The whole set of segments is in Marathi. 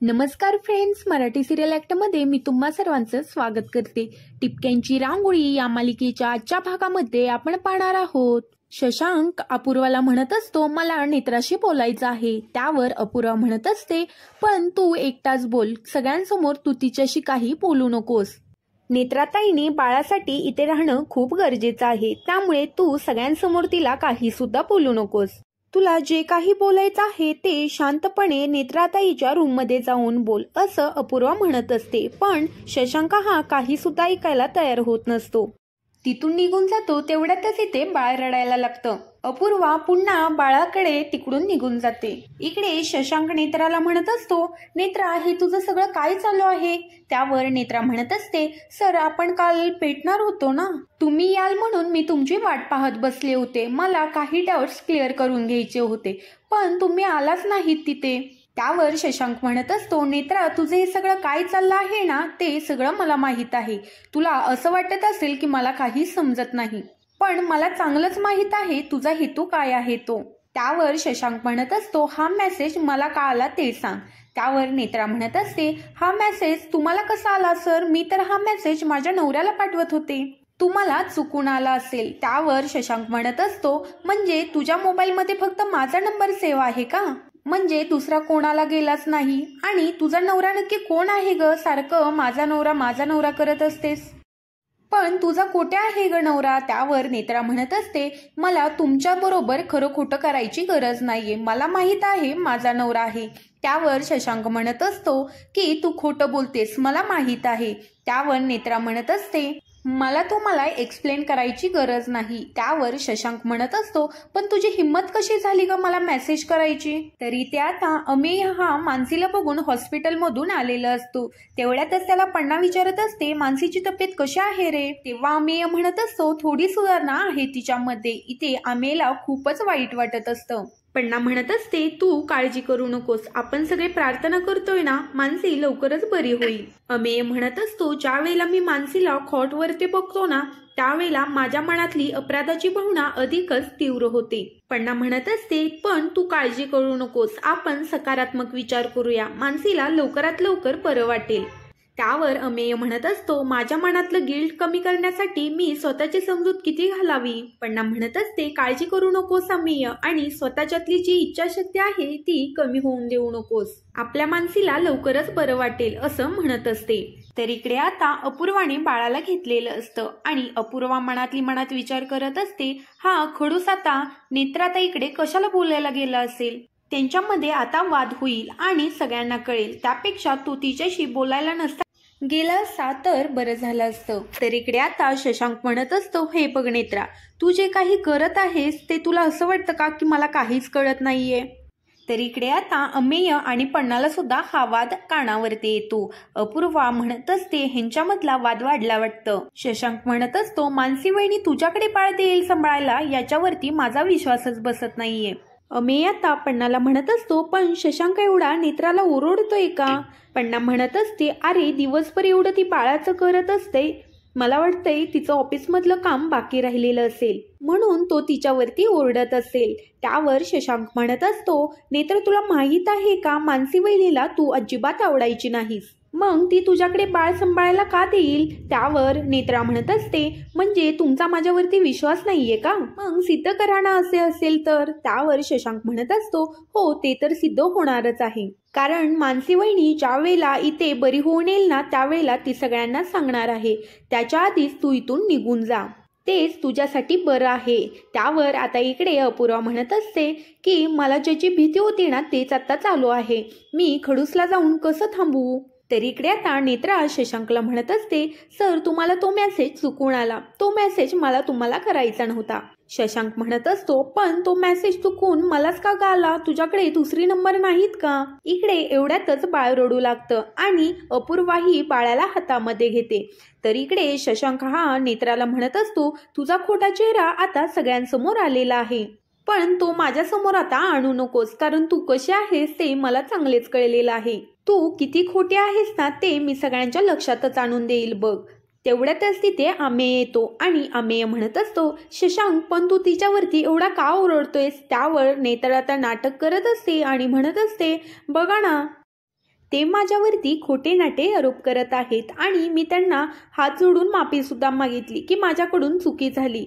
नमस्कार फ्रेंड्स, मराठी सिरियल ॲक्टमध्ये मी तुम्हा सर्वांचं स्वागत करते। टिपक्यांची रांगोळी या मालिकेच्या आजच्या भागामध्ये आपण पाहणार आहोत। शशांक अपूर्वाला म्हणत असतो, मला नेत्राशी बोलायचं आहे। त्यावर अपूर्वा म्हणत असते, पण तू एकटाच बोल, सगळ्यांसमोर तू तिच्याशी काही बोलू नकोस। नेत्राताईने बाळासाठी इथे राहणं खूप गरजेचं आहे, त्यामुळे तू सगळ्यांसमोर तिला काही सुद्धा बोलू नकोस। तुला जे काही बोलायचं आहे ते शांतपणे नेत्राताईच्या रूम मध्ये जाऊन बोल, असं अपूर्वा म्हणत असते। पण शशांक हा काही सुद्धा ऐकायला तयार होत नसतो। तिथून निघून जातो तेवढ्यातच इथे बाळ रडायला लागतं। अपूर्वा पुन्हा बाळाकडे तिकडून निघून जाते। इकडे शशांक नेत्राला म्हणत असतो, नेत्रा हे तुझं सगळं काय चालू आहे? त्यावर नेत्रा म्हणत असते, सर आपण काल भेटणार होतो ना, तुम्ही याल म्हणून मी तुमची वाट पाहत बसले होते। मला काही डाऊट्स क्लिअर करून घ्यायचे होते, पण तुम्ही आलाच नाहीत तिथे। त्यावर शशांक म्हणत असतो, नेत्रा तुझे हे सगळं काय चाललं आहे ना, ते सगळं मला माहित आहे। तुला असं वाटत असेल की मला काही समजत नाही, पण मला चांगलंच माहित आहे तुझा हेतू काय आहे तो। त्यावर शशांक म्हणत असतो, हा मेसेज मला का आला ते सांग। त्यावर नेत्रा म्हणत असते, हा मेसेज तुम्हाला कसा आला सर? मी तर हा मेसेज माझ्या नवऱ्याला पाठवत होते, तुम्हाला चुकून आला असेल। त्यावर शशांक म्हणत असतो, म्हणजे तुझ्या मोबाईलमध्ये फक्त माझा नंबर सेव्ह आहे का? म्हणजे दुसरा कोणाला गेलाच नाही? आणि तुझा नवरा नक्की कोण आहे ग? सारखं माझा नवरा करत असतेस, पण तुझा कुठे आहे ग नवरा? त्यावर नेत्रा म्हणत असते, मला तुमच्या बरोबर खरं खोटं करायची गरज नाहीये, मला माहित आहे माझा नवरा आहे। त्यावर शशांक म्हणत असतो की तू खोटं बोलतेस, मला माहित आहे। त्यावर नेत्रा म्हणत असते, मला तुम्हाला एक्सप्लेन करायची गरज नाही। त्यावर शशांक म्हणत असतो, पण तुझी हिम्मत कशी झाली ग मला मेसेज करायची? तरी ते आता अमेय हा मानसीला बघून हॉस्पिटलमधून आलेला असतो। तेवढ्यातच त्याला पण्णा विचारत असते, मानसीची तब्येत कशी आहे रे? तेव्हा अमेय म्हणत असतो, थोडी सुधारणा आहे तिच्यामध्ये। इथे अमेयला खूपच वाईट वाटत असतं। पण्णा म्हणत असते, तू काळजी करू नकोस, आपण सगळे प्रार्थना करतोय ना, मानसी लवकरच बरी होईल। अमेय म्हणत असतो, ज्या वेळेला मी मानसीला खॉटवरती बघतो ना, त्यावेळेला माझ्या मनातली अपराधाची भावना अधिकच तीव्र होते। पण्णा म्हणत असते, पण तू काळजी करू नकोस, आपण सकारात्मक विचार करूया, मानसीला लवकरात लवकर बरं वाटेल। त्यावर अमेय म्हणत असतो, माझ्या मनातलं गिल्ट कमी करण्यासाठी मी स्वतःची समजूत किती घालावी? पण्णा म्हणत असते, काळजी करू नकोस अमेय, आणि स्वतःच्यातली जी इच्छाशक्ती आहे ती कमी होऊन देऊ नकोस, आपल्या मानसीला लवकरच बरं वाटेल, असं म्हणत असते। तर इकडे आता अपूर्वाने बाळाला घेतलेलं असतं आणि अपूर्वा मनात विचार करत असते, हा खडूस आता नेत्राताईकडे कशाला बोलायला गेला असेल? त्यांच्यामध्ये आता वाद होईल आणि सगळ्यांना कळेल, त्यापेक्षा तो तिच्याशी बोलायला नसता गेला असता तर बरं झालं असतं। तर इकडे आता शशांक म्हणत असतो, हे बघ नेत्रा, तू जे काही करत आहेस ते तुला असं वाटतं का की मला काहीच कळत नाहीये? तर इकडे आता अमेय आणि पण्णाला सुद्धा हा वाद कानावरती येतो। अपूर्वा म्हणत असते, ह्यांच्यामधला वाद वाढला वाटतं। शशांक म्हणत असतो, मानसी वहिनी तुझ्याकडे बाळ देईल सांभाळायला, याच्यावरती माझा विश्वासच बसत नाहीये। अमेय आता पण्णाला म्हणत असतो, पण शशांक एवढा नेत्राला ओरडतोय का? पण्णा म्हणत असते, अरे दिवसभर एवढं ती बाळाचं करत असते, मला वाटतंय तिचं ऑफिसमधलं काम बाकी राहिलेलं असेल, म्हणून तो तिच्यावरती ओरडत असेल। त्यावर शशांक म्हणत असतो, नेत्र तुला माहित आहे का, मानसी वहिनीला तू अजिबात आवडायची नाहीस, मग ती तुझ्याकडे बाळ सांभाळायला का देईल? त्यावर नेत्रा म्हणत असते, म्हणजे तुमचा माझ्यावरती विश्वास नाहीये का? मग सिद्ध करा ना असे असेल तर। त्यावर शशांक म्हणत असतो, हो ते तर सिद्ध होणारच आहे, कारण मानसी वहिनी ज्या वेळेला इथे बरी होऊन येईल ना, त्यावेळेला ती सगळ्यांना सांगणार आहे, त्याच्या आधीच तू इथून निघून जा, तेच तुझ्यासाठी बरं आहे। त्यावर आता इकडे अपूर्वा म्हणत असते की मला ज्याची भीती होती ना तेच आता चालू आहे, मी खडूसला जाऊन कसं थांबवू? तर इकडे आता नेत्रा शशांकला म्हणत असते, सर तुम्हाला तो मेसेज चुकून आला, तो मेसेज मला तुम्हाला करायचा नव्हता। शशांक म्हणत असतो, पण तो मेसेज चुकून मलाच का आला? तुझ्याकडे दुसरी नंबर नाहीत का? इकडे एवढ्यातच बाळ रडू लागतं आणि अपूर्वा ही बाळाला हातामध्ये घेते। तर इकडे शशांक हा नेत्राला म्हणत असतो, तुझा खोटा चेहरा आता सगळ्यांसमोर आलेला आहे, पण तो माझ्या समोर आता आणू नकोस, कारण तू कशी आहेस ते मला चांगलेच कळलेलं आहे, तू किती खोटी आहेस ना ते मी सगळ्यांच्या लक्षातच आणून देईल बघ। तेवढ्यातच तिथे अमेय येतो आणि अमेय म्हणत असतो, शशांक पण तू तिच्यावरती एवढा का ओरडतोयस? त्यावर नेत्रा आता नाटक करत असते आणि म्हणत असते, बघा ना ते माझ्यावरती खोटे नाटे आरोप करत आहेत आणि मी त्यांना हात जोडून माफी सुद्धा मागितली की माझ्याकडून चुकी झाली.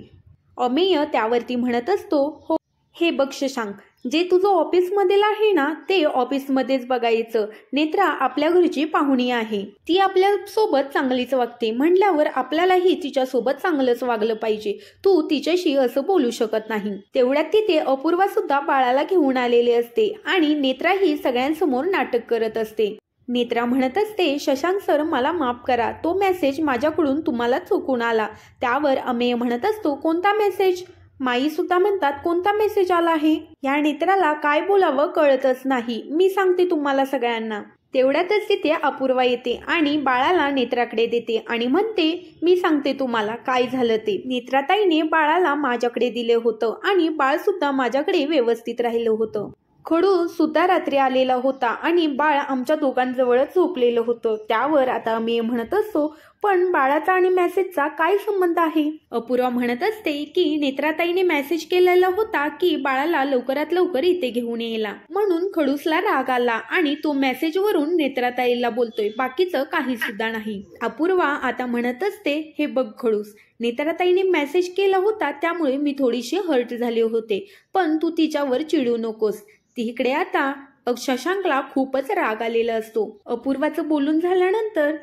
अमेय त्यावरती म्हणत असतो, हो हे बघ शशांक, जे तुझं ऑफिसमधील आहे ना ते ऑफिसमध्येच बघायचं. नेत्रा आपल्या घरची पाहुणी आहे, ती आपल्या सोबत चांगलीच वागते म्हटल्यावर आपल्यालाही तिच्यासोबत चांगलंच वागलं पाहिजे. तू तिच्याशी असं बोलू शकत नाही. तेवढ्यात तिथे अपूर्वा सुद्धा बाळाला घेऊन आलेली असते आणि नेत्राही सगळ्यांसमोर नाटक करत असते. नेत्रा म्हणत असते, शशांक सर मला माफ करा, तो मेसेज माझ्याकडून तुम्हाला चुकून आला. त्यावर अमेय म्हणत असतो, कोणता मेसेज? माई सुद्धा म्हणतात, कोणता मेसेज आला आहे? या नेत्राला काय बोलावं कळतच नाही. मी सांगते तुम्हाला सगळ्यांना. तेवढ्यातच तिथे अपूर्वा येते आणि बाळाला नेत्राकडे देते आणि म्हणते, मी सांगते तुम्हाला काय झालं ते. नेत्राताईने बाळाला माझ्याकडे दिले होतं आणि बाळ सुद्धा माझ्याकडे व्यवस्थित राहिलं होतं. खडू सुद्धा रात्री आलेला होता आणि बाळ आमच्या दोघांजवळच झोपलेलं होतं. त्यावर आता मी म्हणत असतो, पण बाळाचा आणि मेसेजचा काय संबंध आहे? अपूर्वा म्हणत असते की नेत्राताईने मेसेज केलेला होता की बाळाला लवकरात लवकर इथे घेऊन यायला, म्हणून खडूसला राग आला आणि तो मेसेजवरून नेत्राताईला बोलतोय, बाकीचं काही सुद्धा नाही. अपूर्वा आता म्हणत असते, हे बघ खडूस, नेत्राताईने मेसेज केला होता त्यामुळे मी थोडीशी हर्ट झाले होते, पण तू तिच्यावर चिडू नकोस. तिकडे आता शशांकला खूपच राग आलेला असतो. अपूर्वाचं बोलून झाल्यानंतर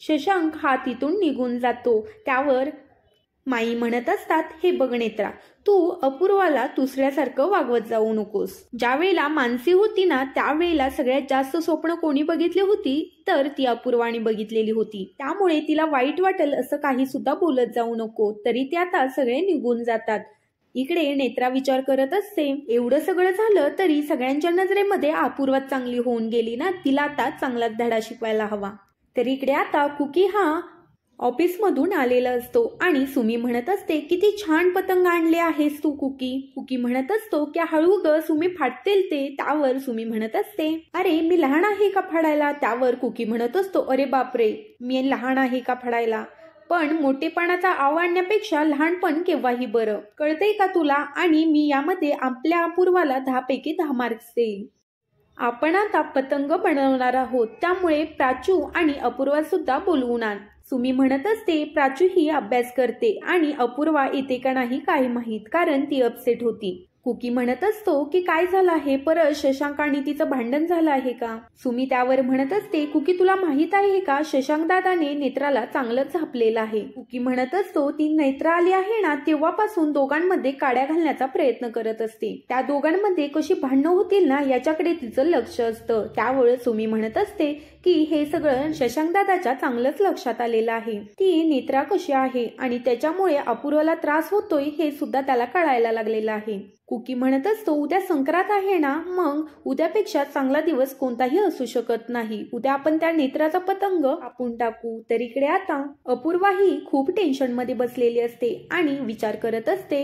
शशांक हा तिथून निघून जातो. त्यावर माई म्हणत असतात, हे बघ नेत्रा, तू अपूर्वाला दुसऱ्यासारखं वागवत जाऊ नकोस. ज्या वेळेला मानसी होती ना त्यावेळेला सगळ्यात जास्त स्वप्न कोणी बघितली होती तर ती अपूर्वाने बघितलेली होती. त्यामुळे तिला वाईट वाटेल असं काही सुद्धा बोलत जाऊ नको. तरी ते आता सगळे निघून जातात. इकडे नेत्रा विचार करत असते, एवढं सगळं झालं तरी सगळ्यांच्या नजरेमध्ये अपूर्वा चांगली होऊन गेली ना, तिला आता चांगलाच धडा शिकवायला हवा. तर इकडे आता कुकी हा ऑफिसमधून आलेला असतो आणि सुमी म्हणत असते, किती छान पतंग आणले आहेस तू कुकी. कुकी म्हणत असतो की हळू ग सुमी, फाटतील ते. त्यावर सुमी म्हणत असते, अरे मी लहान आहे का फाडायला? त्यावर कुकी म्हणत असतो, अरे बापरे, मी लहान आहे का फाडायला? पण मोठेपणाचा आवडण्यापेक्षा लहानपण केव्हाही बरं, कळतंय का तुला? आणि मी यामध्ये आपल्या अपूर्वाला 10 पैकी 10 मार्क्स देईल. आपण आता पतंग बनवणार आहोत, त्यामुळे प्राचू आणि अपूर्वा सुद्धा बोलवून आण. सुमी म्हणत असते, प्राचू ही अभ्यास करते आणि अपूर्वा येते का नाही काय माहीत, कारण ती अपसेट होती. कुकी म्हणत असतो की काय झालं आहे, परत शशांक आणि तिचं भांडण झालं आहे का? सुमी त्यावर म्हणत असते, कुकी तुला माहित आहे का, शशांक दादाने नेत्राला चांगलंच झापलेलं आहे. कुकी म्हणत असतो, ती नेत्रा आली आहे ना तेव्हापासून दोघांमध्ये काड्या घालण्याचा प्रयत्न करत असते. त्या दोघांमध्ये कशी भांडणं होतील ना याच्याकडे तिचं लक्ष असतं. त्यावेळी सुमी म्हणत असते की हे सगळं शशांक दादाच्या चांगलंच लक्षात आलेलं आहे. ती नेत्रा कशी आहे आणि त्याच्यामुळे अपूर्वाला त्रास होतोय हे सुद्धा त्याला कळायला लागलेलं आहे. कुकी म्हणत असतो, उद्या संक्रांत आहे ना, मग उद्यापेक्षा चांगला दिवस कोणताही असू शकत नाही. उद्या आपण त्या नेत्राचा पतंग कापून टाकू. तर इकडे आता अपूर्वा ही खूप टेन्शन मध्ये बसलेली असते आणि विचार करत असते,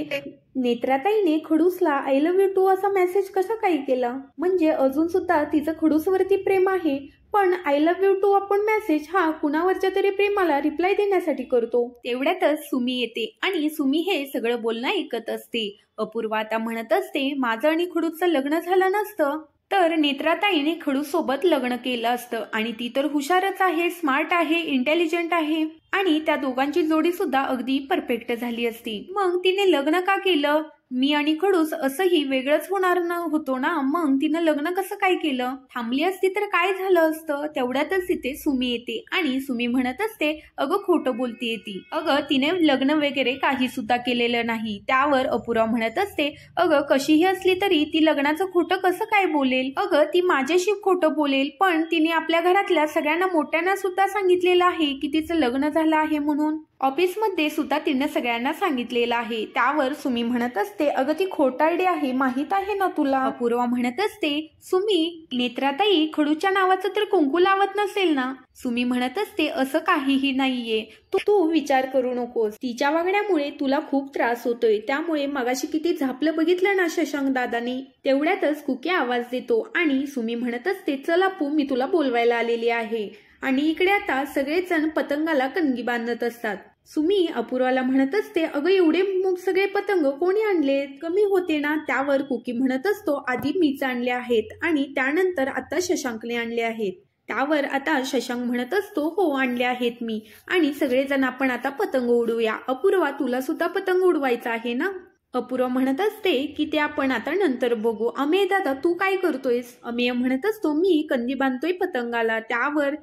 नेत्राताईने खडूसला आय लव्ह यू टू असा मेसेज कसा काही केला? म्हणजे अजून सुद्धा तिचं खडूसवरती प्रेम आहे, पण आय लव्ह यू टू आपण मेसेज हा कुणावरच्या तरी प्रेमाला रिप्लाय देण्यासाठी करतो. तेवढ्यातच सुमी येते आणि सुमी हे सगळं बोलणं ऐकत असते. अपूर्वा आता म्हणत असते, माझं आणि खडूसचं लग्न झालं नसतं तर नेत्राताईने खडूस सोबत लग्न केलं असतं आणि ती तर हुशारच आहे, स्मार्ट आहे, इंटेलिजंट आहे आणि त्या दोघांची जोडी सुद्धा अगदी परफेक्ट झाली असती. मग तिने लग्न का केलं? मी आणि खडूस असंही वेगळंच होणार होतो ना, मग तिनं लग्न कसं काय केलं? थांबली असती तर काय झालं असतं? तेवढ्यातच तिथे सुमी येते आणि सुमी म्हणत असते, अगं खोटं बोलतीये ती, अगं तिने लग्न वगैरे काही सुद्धा केलेलं नाही. त्यावर अपूर्वा म्हणत असते, अगं कशीही असली तरी ती लग्नाचं खोटं कसं काय बोलेल? अगं ती माझ्याशी खोटं बोलेल, पण तिने आपल्या घरातल्या सगळ्यांना मोठ्यांना सुद्धा सांगितलेलं आहे की तिचं लग्न झालं आहे म्हणून. ऑफिसमध्ये सुद्धा तिने सगळ्यांना सांगितलेलं आहे. त्यावर सुमी म्हणत असते, अगं ती खोटारडी आहे, माहित आहे ना तुला. अपूर्वा म्हणत असते, सुमी, नेत्राताई खडूच्या नावाचं तर कुंकू लावत नसेल ना? सुमी म्हणत असते, असं काहीही नाहीये, तू विचार करू नकोस. तिच्या वागण्यामुळे तुला खूप त्रास होतोय, त्यामुळे मगाशी किती झापलं बघितलं ना शशांक दादाने. तेवढ्यातच कुकी आवाज देतो आणि सुमी म्हणत असते, चल अपू, मी तुला बोलवायला आलेली आहे. आणि इकडे आता सगळेजण पतंगाला कणगी बांधत असतात. सुमी अपूर्वाला म्हणत असते, अगं एवढे सगळे पतंग कोणी आणले? कमी होते ना? त्यावर कुकी म्हणत असतो, आधी मीच आणले आहेत आणि त्यानंतर आता शशांकने आणले आहेत. त्यावर आता शशांक म्हणत असतो, हो आणले आहेत मी, आणि सगळेजण आपण आता पतंग उडवूया. अपूर्वा, तुला सुद्धा पतंग उडवायचा आहे ना? अपूर्वा म्हणत असते की ते आपण आता नंतर बघू. अमेय दादा, तू काय करतोयस? अमेय म्हणत असतो, मी कंदी बांधतोय पतंगाला. त्यावर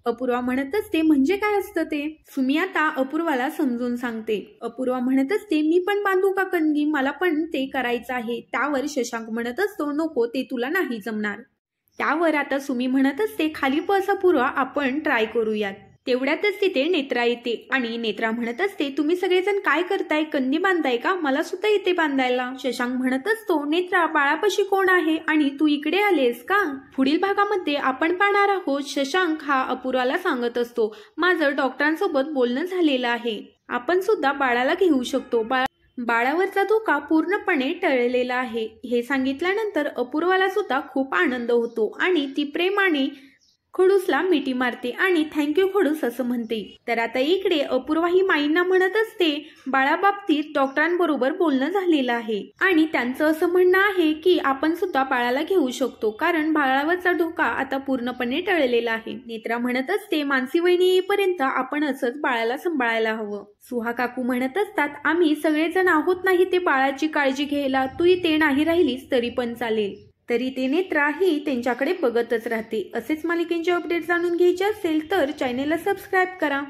अपूर्वा म्हणत असते, म्हणजे काय असतं ते? सुमी आता अपूर्वाला समजून सांगते. अपूर्वा म्हणत असते, मी पण बांधू का कंदी? मला पण ते करायचं आहे. त्यावर शशांक म्हणत असतो, नको, ते तुला नाही जमणार. त्यावर आता सुमी म्हणत असते, खाली बस अपूर्वा, आपण ट्राय करूयात. तेवढ्यातच तिथे नेत्रा येते आणि नेत्रा म्हणत असते, तुम्ही सगळेजण काय करताय? कंदी बांधताय का? मला सुद्धा येते बांधायला. शशांक म्हणत असतो, नेत्रा, बाळापाशी कोण आहे आणि तू इकडे आलेस का? पुढील भागामध्ये आपण पाहणार आहोत. शशांक हा अपूर्वाला सांगत असतो, माझं डॉक्टरांसोबत बोलणं झालेलं आहे, आपण सुद्धा बाळाला घेऊ शकतो. बाळावरचा धोका पूर्णपणे टळलेला आहे. हे सांगितल्यानंतर अपूर्वाला सुद्धा खूप आनंद होतो आणि ती प्रेमाने खडूसला मिठी मारते आणि थँक्यू खडूस असं म्हणते. तर आता इकडे अपूर्वा ही माईंना म्हणत असते, बाळाबाबतीत डॉक्टरांबरोबर बोलणं झालेलं आहे आणि त्यांचं असं म्हणणं आहे की आपण सुद्धा बाळाला घेऊ शकतो, कारण बाळावरचा धोका आता पूर्णपणे टळलेला आहे. नेत्रा म्हणत असते, मानसी वहिनी येईपर्यंत आपण असंच बाळाला सांभाळायला हवं. सुहा काकू म्हणत असतात, आम्ही सगळेजण आहोत नाही ते बाळाची काळजी घ्यायला, तू इथे नाही राहिलीस तरी पण चालेल. तरी ते नेत्राही त्यांच्याकडे बघतच राहते. असेच मालिकेचे अपडेट जाणून घ्यायचे असेल तर चॅनेलला सबस्क्राईब करा.